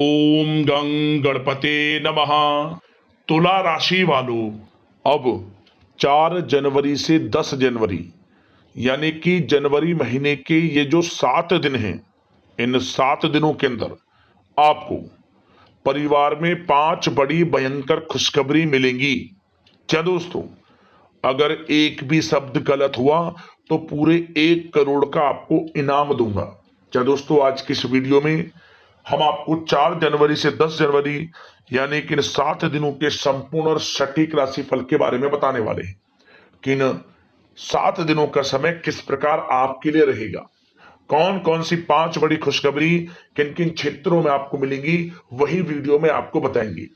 ओम गं गणपते नमः। तुला राशि वालों, अब 4 जनवरी से 10 जनवरी यानी कि जनवरी महीने के ये जो 7 दिन हैं, इन 7 दिनों के अंदर आपको परिवार में 5 बड़ी भयंकर खुशखबरी मिलेंगी। क्या दोस्तों, अगर एक भी शब्द गलत हुआ तो पूरे 1 करोड़ का आपको इनाम दूंगा। क्या दोस्तों, आज की इस वीडियो में हम आपको 4 जनवरी से 10 जनवरी यानी कि इन 7 दिनों के संपूर्ण और सटीक राशिफल के बारे में बताने वाले हैं कि इन 7 दिनों का समय किस प्रकार आपके लिए रहेगा, कौन कौन सी 5 बड़ी खुशखबरी किन किन क्षेत्रों में आपको मिलेंगी, वही वीडियो में आपको बताएंगे।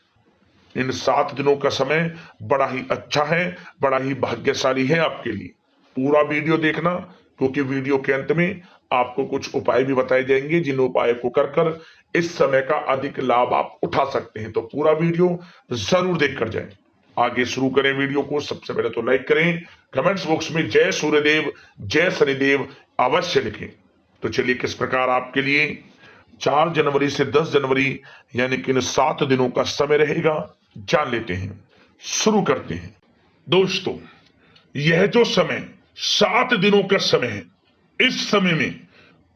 इन 7 दिनों का समय बड़ा ही अच्छा है, बड़ा ही भाग्यशाली है आपके लिए। पूरा वीडियो देखना, क्योंकि वीडियो के अंत में आपको कुछ उपाय भी बताए जाएंगे जिन उपाय को कर कर इस समय का अधिक लाभ आप उठा सकते हैं। तो पूरा वीडियो जरूर देख कर जाएं। आगे शुरू करें वीडियो को। सबसे पहले तो लाइक करें, कमेंट्स बॉक्स में जय सूर्यदेव जय शनिदेव अवश्य लिखें। तो चलिए, किस प्रकार आपके लिए 4 जनवरी से 10 जनवरी यानी कि इन 7 दिनों का समय रहेगा, जान लेते हैं। शुरू करते हैं। दोस्तों, यह जो समय 7 दिनों का समय है, इस समय में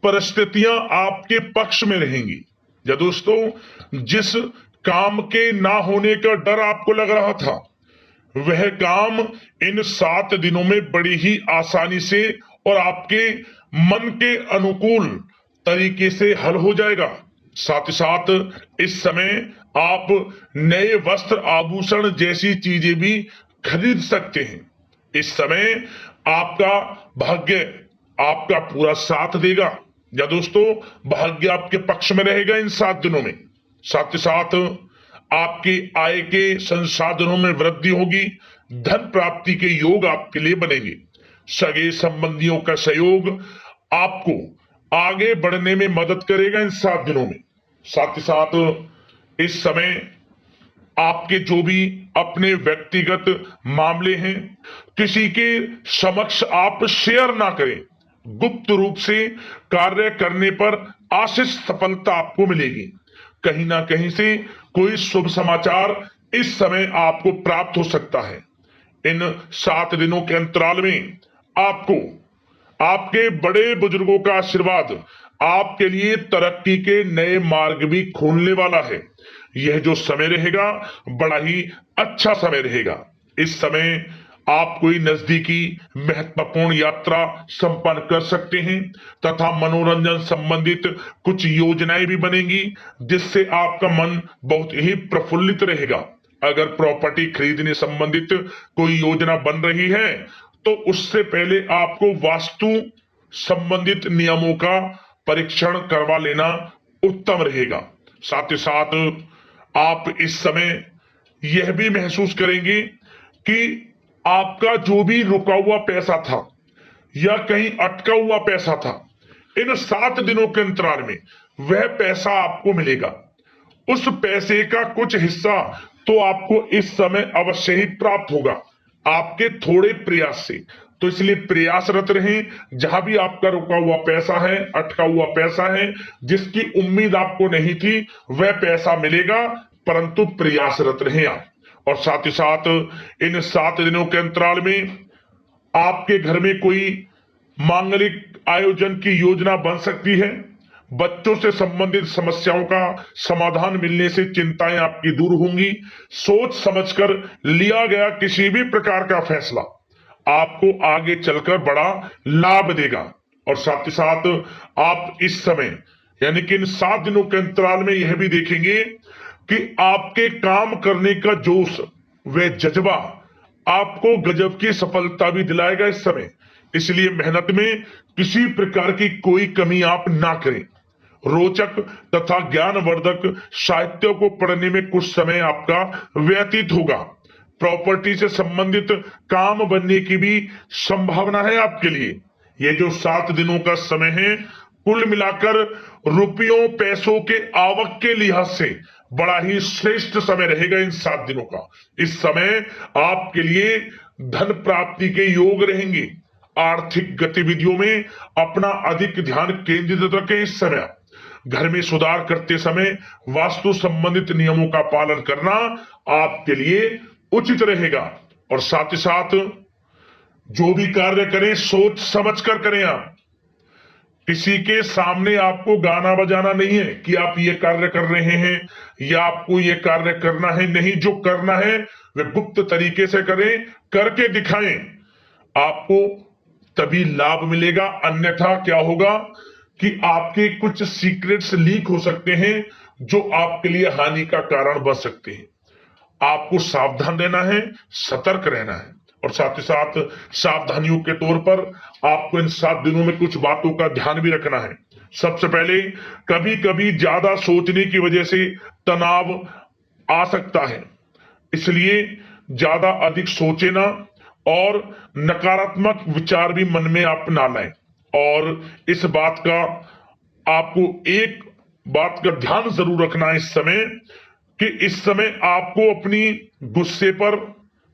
परिस्थितियां आपके पक्ष में रहेंगी। या दोस्तों, जिस काम के ना होने का डर आपको लग रहा था, वह काम इन 7 दिनों में बड़ी ही आसानी से और आपके मन के अनुकूल तरीके से हल हो जाएगा। साथ ही साथ इस समय आप नए वस्त्र आभूषण जैसी चीजें भी खरीद सकते हैं। इस समय आपका भाग्य आपका पूरा साथ देगा। या दोस्तों, भाग्य आपके पक्ष में रहेगा इन 7 दिनों में। साथ ही साथ आपकी आय के संसाधनों में वृद्धि होगी। धन प्राप्ति के योग आपके लिए बनेंगे। सगे संबंधियों का सहयोग आपको आगे बढ़ने में मदद करेगा इन 7 दिनों में। साथ ही साथ इस समय आपके जो भी अपने व्यक्तिगत मामले हैं, किसी के समक्ष आप शेयर ना करें। गुप्त रूप से कार्य करने पर आशीष सफलता आपको मिलेगी। कहीं ना कहीं से कोई शुभ समाचार इस समय आपको प्राप्त हो सकता है। इन 7 दिनों के अंतराल में आपको आपके बड़े बुजुर्गों का आशीर्वाद आपके लिए तरक्की के नए मार्ग भी खोलने वाला है। यह जो समय रहेगा, बड़ा ही अच्छा समय रहेगा। इस समय आप कोई नजदीकी महत्वपूर्ण यात्रा संपन्न कर सकते हैं तथा मनोरंजन संबंधित कुछ योजनाएं भी बनेंगी, जिससे आपका मन बहुत ही प्रफुल्लित रहेगा। अगर प्रॉपर्टी खरीदने संबंधित कोई योजना बन रही है, तो उससे पहले आपको वास्तु संबंधित नियमों का परीक्षण करवा लेना उत्तम रहेगा। साथ ही साथ आप इस समय यह भी महसूस करेंगे कि आपका जो भी रुका हुआ पैसा था या कहीं अटका हुआ पैसा था, इन 7 दिनों के अंतराल में वह पैसा आपको मिलेगा। उस पैसे का कुछ हिस्सा तो आपको इस समय अवश्य ही प्राप्त होगा, आपके थोड़े प्रयास से। तो इसलिए प्रयासरत रहें। जहां भी आपका रुका हुआ पैसा है, अटका हुआ पैसा है, जिसकी उम्मीद आपको नहीं थी, वह पैसा मिलेगा, परंतु प्रयासरत रहें आप। और साथ ही साथ इन 7 दिनों के अंतराल में आपके घर में कोई मांगलिक आयोजन की योजना बन सकती है। बच्चों से संबंधित समस्याओं का समाधान मिलने से चिंताएं आपकी दूर होंगी। सोच समझकर लिया गया किसी भी प्रकार का फैसला आपको आगे चलकर बड़ा लाभ देगा। और साथ ही साथ आप इस समय यानी कि इन 7 दिनों के अंतराल में यह भी देखेंगे कि आपके काम करने का जोश व जज्बा आपको गजब की सफलता भी दिलाएगा इस समय। इसलिए मेहनत में किसी प्रकार की कोई कमी आप ना करें। रोचक तथा ज्ञानवर्धक साहित्य को पढ़ने में कुछ समय आपका व्यतीत होगा। प्रॉपर्टी से संबंधित काम बनने की भी संभावना है आपके लिए। ये जो 7 दिनों का समय है, कुल मिलाकर रुपयों पैसों के आवक के लिहाज से बड़ा ही श्रेष्ठ समय रहेगा इन 7 दिनों का। इस समय आपके लिए धन प्राप्ति के योग रहेंगे। आर्थिक गतिविधियों में अपना अधिक ध्यान केंद्रित रखें इस समय। घर में सुधार करते समय वास्तु संबंधित नियमों का पालन करना आपके लिए उचित रहेगा। और साथ ही साथ जो भी कार्य करें सोच समझ कर करें। आप किसी के सामने आपको गाना बजाना नहीं है कि आप ये कार्य कर रहे हैं या आपको ये कार्य करना है, नहीं, जो करना है वह गुप्त तरीके से करें, करके दिखाएं, आपको तभी लाभ मिलेगा। अन्यथा क्या होगा कि आपके कुछ सीक्रेट्स लीक हो सकते हैं जो आपके लिए हानि का कारण बन सकते हैं। आपको सावधान रहना है, सतर्क रहना है। और साथ ही साथ सावधानियों के तौर पर आपको इन 7 दिनों में कुछ बातों का ध्यान भी रखना है। सबसे पहले, कभी कभी ज्यादा सोचने की वजह से तनाव आ सकता है, इसलिए ज्यादा अधिक सोचे ना और नकारात्मक विचार भी मन में आप ना लाएं। और इस बात का आपको एक बात का ध्यान जरूर रखना है इस समय, कि इस समय आपको अपनी गुस्से पर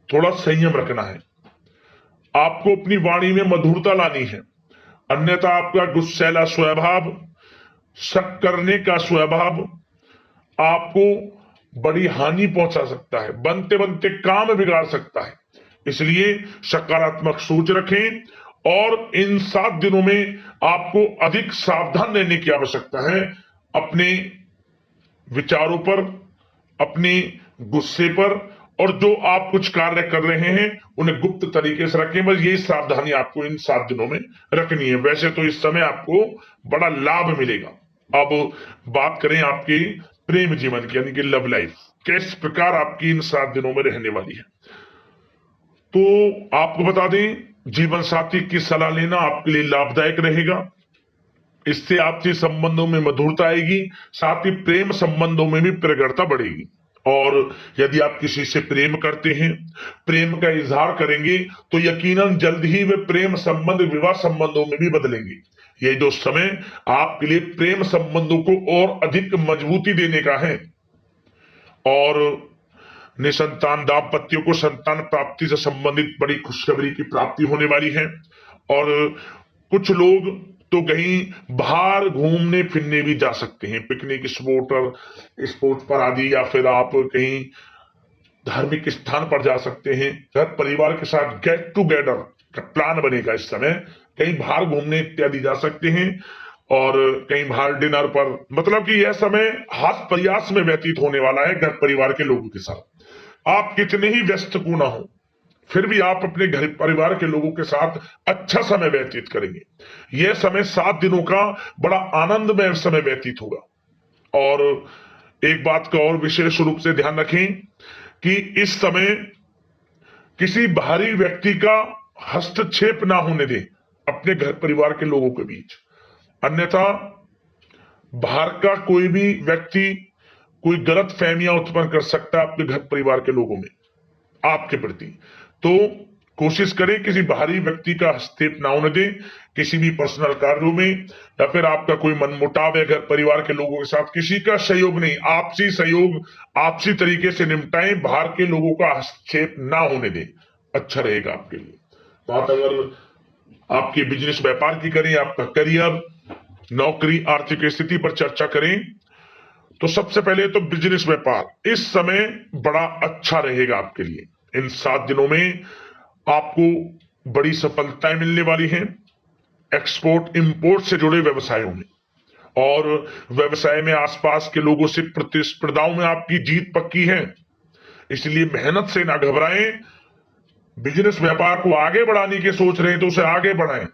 थोड़ा संयम रखना है। आपको अपनी वाणी में मधुरता लानी है, अन्यथा आपका गुस्सैला स्वभाव, शक करने का स्वभाव आपको बड़ी हानि पहुंचा सकता है, बनते बनते काम बिगाड़ सकता है। इसलिए सकारात्मक सोच रखें और इन 7 दिनों में आपको अधिक सावधान रहने की आवश्यकता है। अपने विचारों पर, अपने गुस्से पर, और जो आप कुछ कार्य कर रहे हैं उन्हें गुप्त तरीके से रखें। बस यही सावधानी आपको इन 7 दिनों में रखनी है। वैसे तो इस समय आपको बड़ा लाभ मिलेगा। अब बात करें आपके प्रेम जीवन की, यानी कि लव लाइफ किस प्रकार आपकी इन 7 दिनों में रहने वाली है। तो आपको बता दें, जीवन साथी की सलाह लेना आपके लिए लाभदायक रहेगा। इससे आपसी संबंधों में मधुरता आएगी, साथ ही प्रेम संबंधों में भी प्रगाढ़ता बढ़ेगी। और यदि आप किसी से प्रेम करते हैं, प्रेम का इजहार करेंगे, तो यकीनन जल्द ही वे प्रेम संबंध विवाह संबंधों में भी बदलेंगे। ये जो समय आपके लिए प्रेम संबंधों को और अधिक मजबूती देने का है। और निसंतान दाम्पत्यों को संतान प्राप्ति से संबंधित बड़ी खुशखबरी की प्राप्ति होने वाली है। और कुछ लोग तो कहीं बाहर घूमने फिरने भी जा सकते हैं, पिकनिक स्पॉट पर आदि, या फिर आप कहीं धार्मिक स्थान पर जा सकते हैं। घर परिवार के साथ गेट टुगेदर का प्लान बनेगा इस समय, कहीं बाहर घूमने इत्यादि जा सकते हैं और कहीं बाहर डिनर पर, मतलब कि यह समय हास प्रयास में व्यतीत होने वाला है घर परिवार के लोगों के साथ। आप कितने ही व्यस्त क्यों ना हो, फिर भी आप अपने घर परिवार के लोगों के साथ अच्छा समय व्यतीत करेंगे। यह समय 7 दिनों का बड़ा आनंदमय समय व्यतीत होगा। और एक बात का और विशेष रूप से ध्यान रखें कि इस समय किसी बाहरी व्यक्ति का हस्तक्षेप ना होने दें अपने घर परिवार के लोगों के बीच। अन्यथा बाहर का कोई भी व्यक्ति कोई गलत फहमियां उत्पन्न कर सकता है आपके घर परिवार के लोगों में आपके प्रति। तो कोशिश करें किसी बाहरी व्यक्ति का हस्तक्षेप ना होने दें किसी भी पर्सनल कार्यों में, या फिर आपका कोई मनमुटाव है घर परिवार के लोगों के साथ, किसी का सहयोग नहीं, आपसी सहयोग आपसी तरीके से निपटाएं, बाहर के लोगों का हस्तक्षेप ना होने दें, अच्छा रहेगा आपके लिए। बात अगर आपके बिजनेस व्यापार की करें, आपका करियर, नौकरी, आर्थिक स्थिति पर चर्चा करें, तो सबसे पहले तो बिजनेस व्यापार इस समय बड़ा अच्छा रहेगा आपके लिए। इन 7 दिनों में आपको बड़ी सफलताएं मिलने वाली हैं एक्सपोर्ट इंपोर्ट से जुड़े व्यवसायों में, और व्यवसाय में आसपास के लोगों से प्रतिस्पर्धाओं में आपकी जीत पक्की है। इसलिए मेहनत से ना घबराएं। बिजनेस व्यापार को आगे बढ़ाने की सोच रहे हैं तो उसे आगे बढ़ाएं।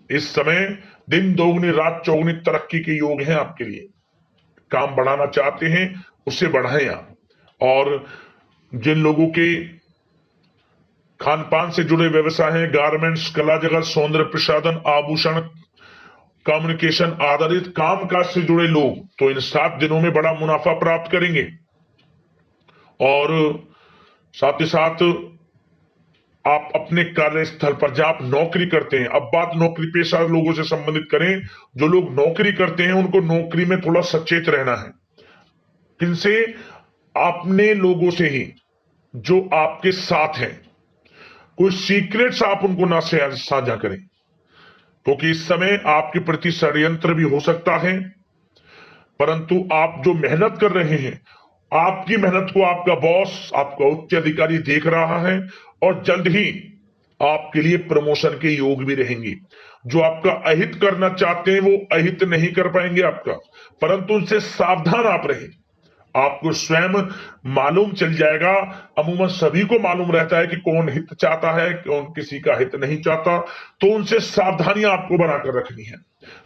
इस समय दिन दोगुनी रात चौगुनी तरक्की के योग हैं आपके लिए। काम बढ़ाना चाहते हैं उसे बढ़ाएं आप। और जिन लोगों के खान पान से जुड़े व्यवसाय हैं, गारमेंट्स, कला जगत, सौंदर्य प्रसाधन, आभूषण, कम्युनिकेशन आधारित कामकाज से जुड़े लोग तो इन 7 दिनों में बड़ा मुनाफा प्राप्त करेंगे। और साथ ही साथ आप अपने कार्यस्थल पर जहां आप नौकरी करते हैं, अब बात नौकरी पेशा लोगों से संबंधित करें, जो लोग नौकरी करते हैं उनको नौकरी में थोड़ा सचेत रहना है। किनसे? अपने लोगों से ही जो आपके साथ हैं। कोई सीक्रेट्स आप उनको ना साझा करें, क्योंकि इस समय आपके प्रति षड्यंत्र भी हो सकता है। परंतु आप जो मेहनत कर रहे हैं, आपकी मेहनत को आपका बॉस, आपका उच्च अधिकारी देख रहा है और जल्द ही आपके लिए प्रमोशन के योग भी रहेंगे। जो आपका अहित करना चाहते हैं वो अहित नहीं कर पाएंगे आपका, परंतु उनसे सावधान आप रहें। आपको स्वयं मालूम चल जाएगा। अमूमन सभी को मालूम रहता है कि कौन हित चाहता है, कौन किसी का हित नहीं चाहता, तो उनसे सावधानियां आपको बनाकर रखनी है।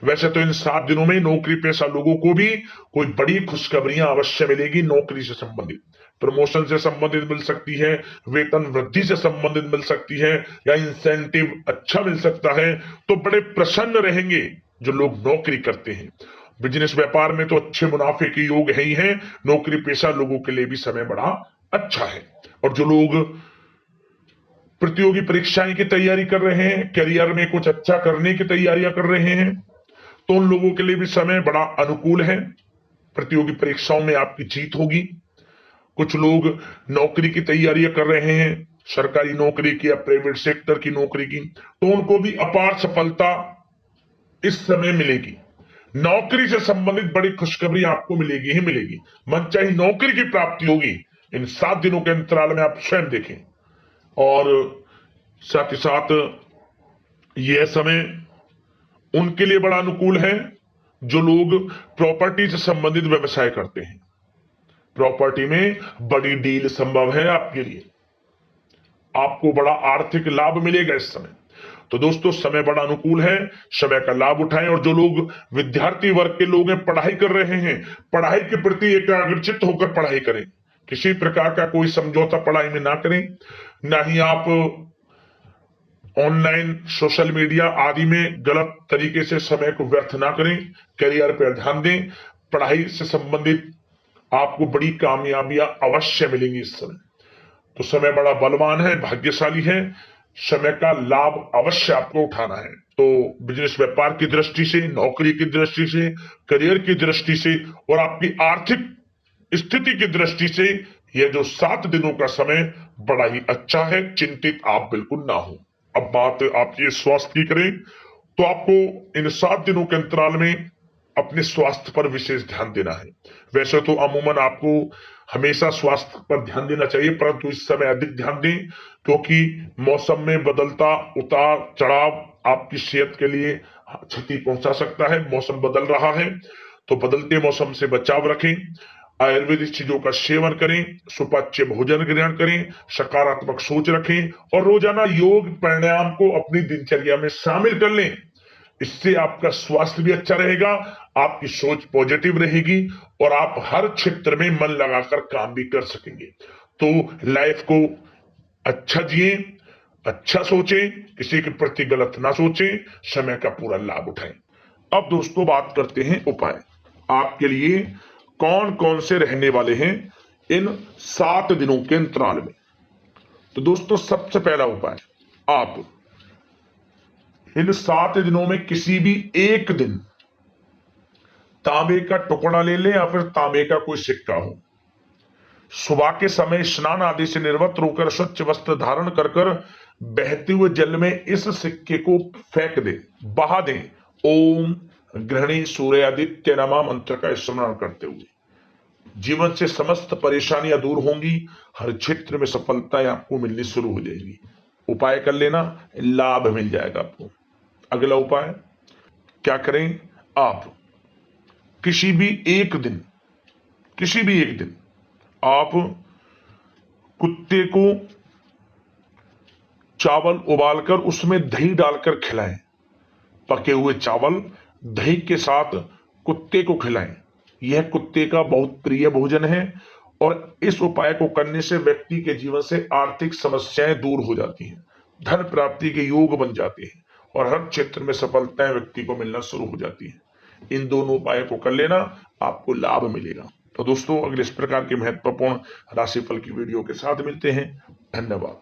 वैसे तो इन 7 दिनों में नौकरी पेशा लोगों को भी कोई बड़ी खुशखबरियां अवश्य मिलेगी। नौकरी से संबंधित, प्रमोशन से संबंधित मिल सकती है, वेतन वृद्धि से संबंधित मिल सकती है, या इंसेंटिव अच्छा मिल सकता है। तो बड़े प्रसन्न रहेंगे जो लोग नौकरी करते हैं। बिजनेस व्यापार में तो अच्छे मुनाफे के योग है ही है। नौकरी पेशा लोगों के लिए भी समय बड़ा अच्छा है। और जो लोग प्रतियोगी परीक्षाएं की तैयारी कर रहे हैं, करियर में कुछ अच्छा करने की तैयारियां कर रहे हैं, तो उन लोगों के लिए भी समय बड़ा अनुकूल है। प्रतियोगी परीक्षाओं में आपकी जीत होगी। कुछ लोग नौकरी की तैयारियां कर रहे हैं, सरकारी नौकरी की या प्राइवेट सेक्टर की नौकरी की, तो उनको भी अपार सफलता इस समय मिलेगी। नौकरी से संबंधित बड़ी खुशखबरी आपको मिलेगी ही मिलेगी। मनचाही नौकरी की प्राप्ति होगी। इन 7 दिनों के अंतराल में आप स्वयं देखें। और साथ ही साथ यह समय उनके लिए बड़ा अनुकूल है जो लोग प्रॉपर्टी से संबंधित व्यवसाय करते हैं। प्रॉपर्टी में बड़ी डील संभव है आपके लिए। आपको बड़ा आर्थिक लाभ मिलेगा इस समय। तो दोस्तों, समय बड़ा अनुकूल है, समय का लाभ उठाएं। और जो लोग विद्यार्थी वर्ग के लोग हैं, पढ़ाई कर रहे हैं, पढ़ाई के प्रति एकाग्रचित्त होकर पढ़ाई करें। किसी प्रकार का कोई समझौता पढ़ाई में ना करें। ना ही आप ऑनलाइन सोशल मीडिया आदि में गलत तरीके से समय को व्यर्थ ना करें। करियर पर ध्यान दें। पढ़ाई से संबंधित आपको बड़ी कामयाबियां अवश्य मिलेंगी इस समय। तो समय बड़ा बलवान है, भाग्यशाली है। समय का लाभ अवश्य आपको उठाना है। तो बिजनेस व्यापार की दृष्टि से, नौकरी की दृष्टि से, करियर की दृष्टि से और आपकी आर्थिक स्थिति की दृष्टि से यह जो 7 दिनों का समय बड़ा ही अच्छा है। चिंतित आप बिल्कुल ना हो। अब बात आप ये स्वास्थ्य की करें तो आपको इन 7 दिनों के अंतराल में अपने स्वास्थ्य पर विशेष ध्यान देना है। वैसे तो अमूमन आपको हमेशा स्वास्थ्य पर ध्यान देना चाहिए, परंतु इस समय अधिक ध्यान दें, क्योंकि मौसम में बदलता उतार चढ़ाव आपकी सेहत के लिए क्षति पहुंचा सकता है। मौसम बदल रहा है, तो बदलते मौसम से बचाव रखें। आयुर्वेदिक चीजों का सेवन करें, सुपाच्य भोजन ग्रहण करें, सकारात्मक सोच रखें और रोजाना योग प्राणायाम को अपनी दिनचर्या में शामिल कर लें। इससे आपका स्वास्थ्य भी अच्छा रहेगा, आपकी सोच पॉजिटिव रहेगी और आप हर क्षेत्र में मन लगाकर काम भी कर सकेंगे। तो लाइफ को अच्छा जिए, अच्छा सोचें, किसी के प्रति गलत ना सोचें, समय का पूरा लाभ उठाएं। अब दोस्तों बात करते हैं उपाय। आपके लिए कौन कौन से रहने वाले हैं इन 7 दिनों के अंतराल में। तो दोस्तों, सबसे पहला उपाय, आप इन 7 दिनों में किसी भी एक दिन तांबे का टुकड़ा ले लें या फिर तांबे का कोई सिक्का हो। सुबह के समय स्नान आदि से निवृत्त होकर स्वच्छ वस्त्र धारण कर कर बहते हुए जल में इस सिक्के को फेंक दें, बहा दें। ओम गृहिणी सूर्यादित्य नमः मंत्र का स्मरण करते हुए जीवन से समस्त परेशानियां दूर होंगी। हर क्षेत्र में सफलताएं आपको मिलनी शुरू हो जाएगी। उपाय कर लेना, लाभ मिल जाएगा आपको। अगला उपाय क्या करें, आप किसी भी एक दिन आप कुत्ते को चावल उबालकर उसमें दही डालकर खिलाएं। पके हुए चावल दही के साथ कुत्ते को खिलाएं। यह कुत्ते का बहुत प्रिय भोजन है और इस उपाय को करने से व्यक्ति के जीवन से आर्थिक समस्याएं दूर हो जाती हैं, धन प्राप्ति के योग बन जाते हैं और हर क्षेत्र में सफलताएं व्यक्ति को मिलना शुरू हो जाती हैं। इन दोनों उपायों को कर लेना, आपको लाभ मिलेगा। तो दोस्तों, अगले इस प्रकार के महत्वपूर्ण राशिफल की वीडियो के साथ मिलते हैं। धन्यवाद।